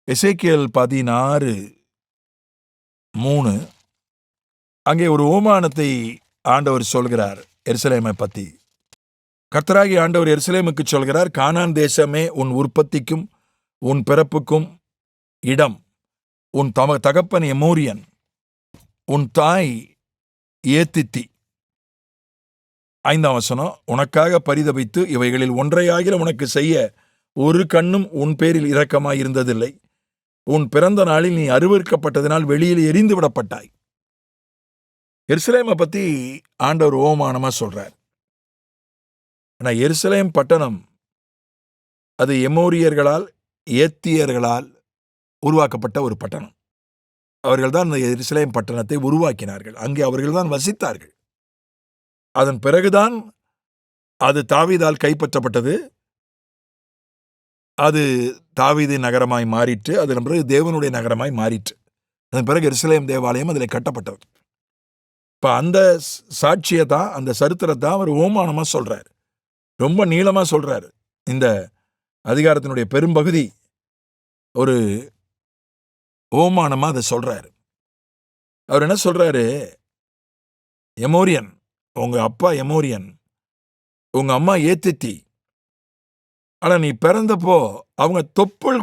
எசேக்கியேல் 16:3 அங்கே ஒரு ஓமானத்தை ஆண்டவர் சொல்கிறார். எருசலேமை பற்றி கர்த்தராகிய ஆண்டவர் எருசலேமுக்கு சொல்கிறார், கானான் தேசமே உன் உற்பத்திக்கும் உன் பிறப்புக்கும் இடம். உன் தகப்பன் எமோரியன், உன் தாய் ஏத்தித்தி. 5ஆம் வசனம், உனக்காக பரிதபித்து இவைகளில் ஒன்றையாகிலும் உனக்கு செய்ய ஒரு கண்ணும் உன் பேரில் இரக்கமாயிருந்ததில்லை. உன் பிறந்த நாளில் நீ அருவருக்கப்பட்டதினால் வெளியில் எரிந்து விடப்பட்டாய். எருசலேமை பற்றி ஆண்டவர் ஓமானமா சொல்றார். ஆனால் எருசலேம் பட்டணம் அது எமோரியர்களால் ஏத்தியர்களால் உருவாக்கப்பட்ட ஒரு பட்டணம். அவர்கள்தான் அந்த எருசலேம் பட்டணத்தை உருவாக்கினார்கள். அங்கே அவர்கள்தான் வசித்தார்கள். அதன் பிறகுதான் அது தாவீதால் கைப்பற்றப்பட்டது. அது தாவீதின் நகரமாய் மாறிற்று. அதன் பிறகு தேவனுடைய நகரமாய் மாறிற்று. அதன் பிறகு எருசலேம் தேவாலயம் அதில் கட்டப்பட்டது. இப்போ அந்த சாட்சியை தான், அந்த சரித்திரத்தை அவர் ஓமானமாக சொல்றார். ரொம்ப நீளமாக சொல்றாரு. இந்த அதிகாரத்தினுடைய பெரும்பகுதி ஒரு ஓமானமாக அதை சொல்றாரு. அவர் என்ன சொல்றாரு? எமோரியன், உங்க அப்பா எமோரியன், உங்க அம்மா ஏத்தித்தி. ஆனால் நீ பிறந்தப்போ அவங்க தொப்புள்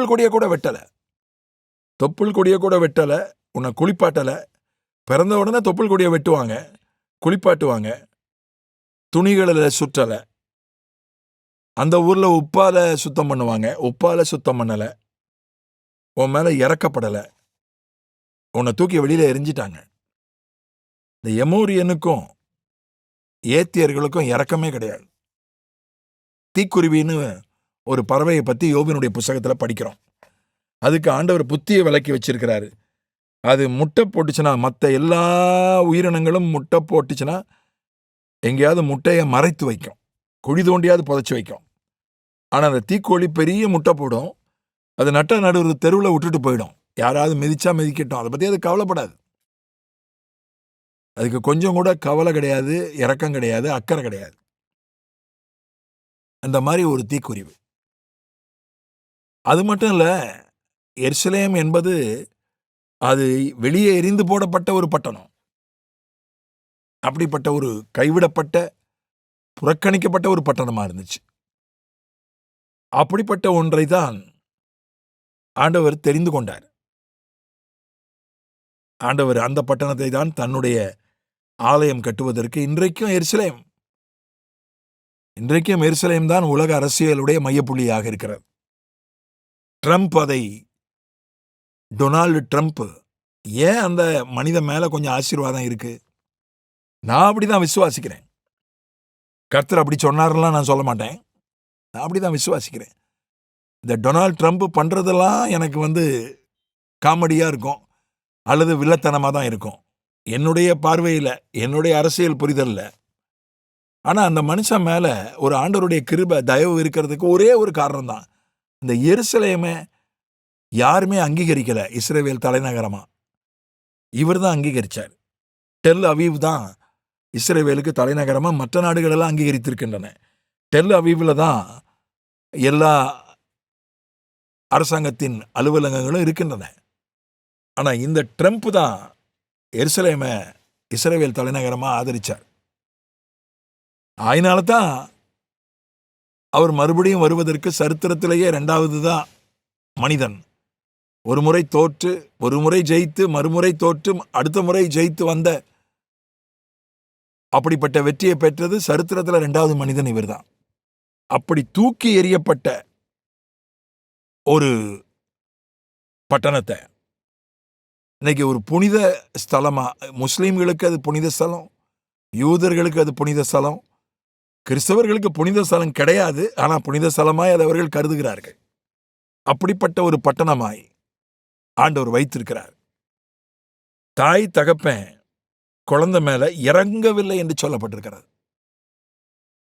கொடியை கூட வெட்டலை. தொப்புள் கொடியை கூட வெட்டலை, உன்னை குளிப்பாட்டலை. பிறந்த உடனே தொப்புள் கொடியை வெட்டுவாங்க, குளிப்பாட்டுவாங்க, துணிகளில் சுற்றலை. அந்த ஊரில் உப்பால் சுத்தம் பண்ணுவாங்க, உப்பால் சுத்தம் பண்ணலை. உன் மேலே இறக்கப்படலை, உன்னை தூக்கி வெளியில் எரிஞ்சிட்டாங்க. இந்த எமோரியனுக்கும் ஏத்தியர்களுக்கும் இறக்கமே கிடையாது. தீக்குருவின்னு ஒரு பறவையை பற்றி யோபினுடைய புத்தகத்தில் படிக்கிறோம். அதுக்கு ஆண்டவர் புத்தியை விலக்கி வச்சிருக்கிறாரு. அது முட்டை போட்டுச்சுன்னா, மற்ற எல்லா உயிரினங்களும் முட்டை போட்டுச்சுன்னா எங்கேயாவது முட்டையை மறைத்து வைக்கும், குழி தோண்டியாவது புதைச்சி வைக்கும். ஆனால் அந்த தீக்கோழி பெரிய முட்டை போடும். அது நட்ட நடுவு தெருவில் விட்டுட்டு போயிடும். யாராவது மிதிச்சா மிதிக்கட்டும், அதை பற்றி அது கவலைப்படாது. அதுக்கு கொஞ்சம் கூட கவலை கிடையாது, இரக்கம் கிடையாது, அக்கறை கிடையாது. அந்த மாதிரி ஒரு தீக்குருவி. அது மட்டும் இல்லை, எருசலேம் என்பது அது வெளியே எரிந்து போடப்பட்ட ஒரு பட்டணம். அப்படிப்பட்ட ஒரு கைவிடப்பட்ட, புறக்கணிக்கப்பட்ட ஒரு பட்டணமாக இருந்துச்சு. அப்படிப்பட்ட ஒன்றை தான் ஆண்டவர் தெரிந்து கொண்டார். ஆண்டவர் அந்த பட்டணத்தை தான் தன்னுடைய ஆலயம் கட்டுவதற்கு இன்றைக்கும் எருசலேம் தான் உலக அரசியலுடைய மையப்புள்ளியாக இருக்கிறது. டொனால்டு ட்ரம்ப் ஏன் அந்த மனித மேலே கொஞ்சம் ஆசீர்வாதம் இருக்கு? நான் அப்படிதான் விசுவாசிக்கிறேன். கர்த்தர் அப்படி சொன்னார்லாம் நான் சொல்ல மாட்டேன். நான் அப்படிதான் விசுவாசிக்கிறேன். இந்த டொனால்டு ட்ரம்ப் பண்ணுறதெல்லாம் எனக்கு காமெடியாக இருக்கும், அல்லது வில்லத்தனமாக தான் இருக்கும் என்னுடைய பார்வையில், என்னுடைய அரசியல் புரிதலில். ஆனால் அந்த மனுஷன் மேலே ஒரு ஆண்டவருடைய கிருபை, தயவு இருக்கிறதுக்கு ஒரே ஒரு காரணம் தான். இந்த எருசலேமை யாருமே அங்கீகரிக்கலை இஸ்ரவேல் தலைநகரமாக. இவர் தான் அங்கீகரித்தார். டெல் அவீவ் தான் இஸ்ரவேலுக்கு தலைநகரமாக மற்ற நாடுகளெல்லாம் அங்கீகரித்திருக்கின்றன. டெல் அவீவில் தான் எல்லா அரசாங்கத்தின் அலுவலகங்களும் இருக்கின்றன. ஆனால் இந்த ட்ரம்ப் தான் எருசலேமை இஸ்ரவேல் தலைநகரமாக ஆதரித்தார். அதனால தான் அவர் மறுபடியும் வருவதற்கு சரித்திரத்திலேயே 2வது தான் மனிதன். ஒரு முறை தோற்று, ஒரு முறை ஜெயித்து, மறுமுறை தோற்று, அடுத்த முறை ஜெயித்து வந்த அப்படிப்பட்ட வெற்றியை பெற்றது சரித்திரத்தில் 2வது மனிதன் இவர் தான். அப்படி தூக்கி எறியப்பட்ட ஒரு பட்டணத்தை இன்னைக்கு ஒரு புனித ஸ்தலமா, முஸ்லீம்களுக்கு அது புனித ஸ்தலம், யூதர்களுக்கு அது புனித ஸ்தலம், கிறிஸ்தவர்களுக்கு புனித ஸ்தலம் கிடையாது. ஆனால் புனித ஸ்தலமாய் அதை அவர்கள் கருதுகிறார்கள். அப்படிப்பட்ட ஒரு பட்டணமாய் ஆண்டவர் வைத்திருக்கிறார். தாய் தகப்பன் குழந்தை மேலே இறங்கவில்லை என்று சொல்லப்பட்டிருக்கிறது.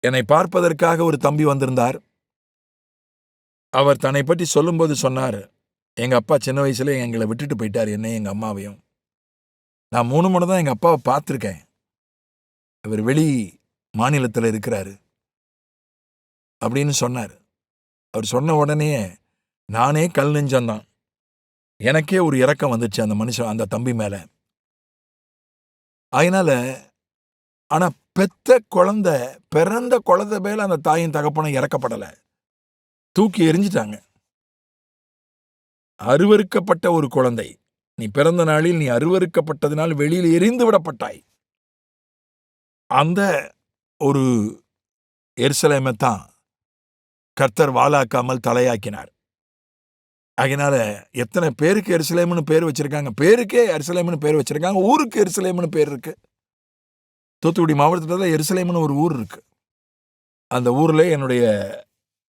என்னை பார்ப்பதற்காக ஒரு தம்பி வந்திருந்தார். அவர் தன்னை பற்றி சொல்லும்போது சொன்னார், எங்கள் அப்பா சின்ன வயசுல எங்களை விட்டுட்டு போயிட்டார், என்னையும் எங்கள் அம்மாவையும். நான் 3 முறை தான் எங்கள் அப்பாவை பார்த்துருக்கேன். அவர் வெளி மாநிலத்தில் இருக்கிறாரு அப்படின்னு சொன்னார். அவர் சொன்ன உடனே நானே கல் நெஞ்சந்தான். எனக்கே ஒரு இரக்கம் வந்துச்சு அந்த மனுஷன், அந்த தம்பி மேல. அதனால ஆனா பிறந்த குழந்தை மேல அந்த தாயும் தகப்பனும் இறக்கப்படல, தூக்கி எறிஞ்சிட்டாங்க. அருவருக்கப்பட்ட ஒரு குழந்தை, நீ பிறந்த நாளில் நீ அருவருக்கப்பட்டதினால் வெளியில் எறிந்து விடப்பட்டாய். அந்த ஒரு எருசலேமைத்தான் கர்த்தர் வாளாக்காமல் தலையாக்கினார். அதனால எத்தனை பேருக்கு எருசலேம்னு பேர் வச்சிருக்காங்க, பேருக்கே எருசலேம்னு பேர் வச்சிருக்காங்க, ஊருக்கு எருசலேம்னு பேர் இருக்கு. தூத்துக்குடி மாவட்டத்தில் எருசலேம்னு ஒரு ஊர் இருக்கு. அந்த ஊர்ல என்னுடைய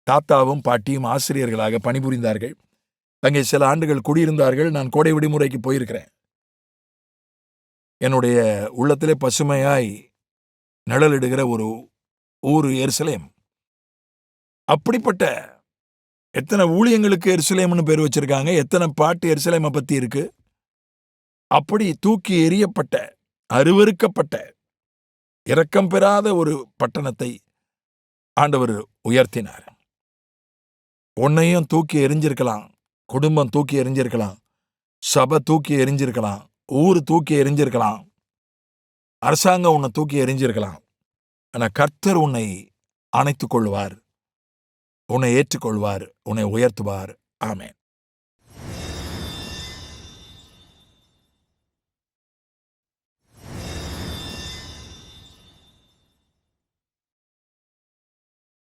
தாத்தாவும் பாட்டியும் ஆசிரியர்களாக பணிபுரிந்தார்கள். அங்கே சில ஆண்டுகள் குடியிருந்தார்கள். நான் கோடை விடுமுறைக்கு போயிருக்கிறேன். என்னுடைய உள்ளத்திலே பசுமையாய் நிழலிடுகிற ஒரு ஊர் எருசலேம். அப்படிப்பட்ட எத்தனை ஊழியங்களுக்கு எருசலேம்னு பேர் வச்சிருக்காங்க, எத்தனை பாட்டு எருசலேமை பத்தி இருக்கு. அப்படி தூக்கி எறியப்பட்ட, அருவருக்கப்பட்ட, இரக்கம் பெறாத ஒரு பட்டணத்தை ஆண்டவர் உயர்த்தினார். உன்னையும் தூக்கி எறிஞ்சிருக்கலாம், குடும்பம் தூக்கி எறிஞ்சிருக்கலாம், சபை தூக்கி எறிஞ்சிருக்கலாம், ஊர் தூக்கி எறிஞ்சிருக்கலாம், அரசாங்கம் உன்னை தூக்கி எறிஞ்சிருக்கலாம். ஆனா கர்த்தர் உன்னை அணைத்துக் கொள்வார், உன்னை ஏற்றுக்கொள்வார், உன்னை உயர்த்துவார். ஆமென்.